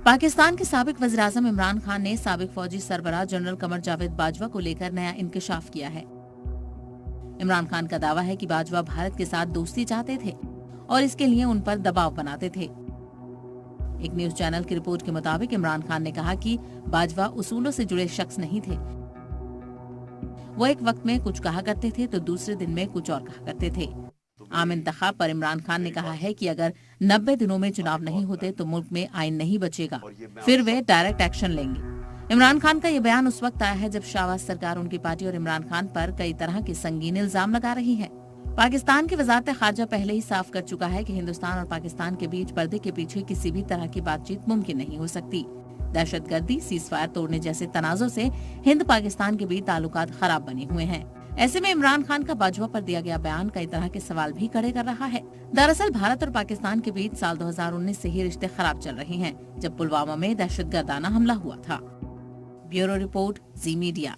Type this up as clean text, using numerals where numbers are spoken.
पाकिस्तान के साबिक वज़ीर-ए-आज़म इमरान खान ने साबिक फौजी सरबराह जनरल कमर जावेद बाजवा को लेकर नया इंकशाफ किया है। इमरान खान का दावा है कि बाजवा भारत के साथ दोस्ती चाहते थे और इसके लिए उन पर दबाव बनाते थे। एक न्यूज चैनल की रिपोर्ट के मुताबिक इमरान खान ने कहा कि बाजवा उसूलों से जुड़े शख्स नहीं थे। वो एक वक्त में कुछ कहा करते थे तो दूसरे दिन में कुछ और कहा करते थे। आम इंतखाब पर इमरान खान ने कहा है कि अगर 90 दिनों में चुनाव नहीं होते तो मुल्क में आइन नहीं बचेगा, फिर वे डायरेक्ट एक्शन लेंगे। इमरान खान का ये बयान उस वक्त आया है जब शाहबाज सरकार उनकी पार्टी और इमरान खान पर कई तरह के संगीन इल्जाम लगा रही है। पाकिस्तान की वजारत खारजा पहले ही साफ कर चुका है कि हिंदुस्तान और पाकिस्तान के बीच पर्दे के पीछे किसी भी तरह की बातचीत मुमकिन नहीं हो सकती। दहशतगर्दी, सीज़फायर तोड़ने जैसे तनाजों से हिंद पाकिस्तान के बीच ताल्लुकात खराब बने हुए हैं। ऐसे में इमरान खान का बाजवा पर दिया गया बयान कई तरह के सवाल भी खड़े कर रहा है। दरअसल भारत और पाकिस्तान के बीच साल 2019 से ही रिश्ते खराब चल रहे हैं, जब पुलवामा में दहशतगर्दाना हमला हुआ था। ब्यूरो रिपोर्ट, जी मीडिया।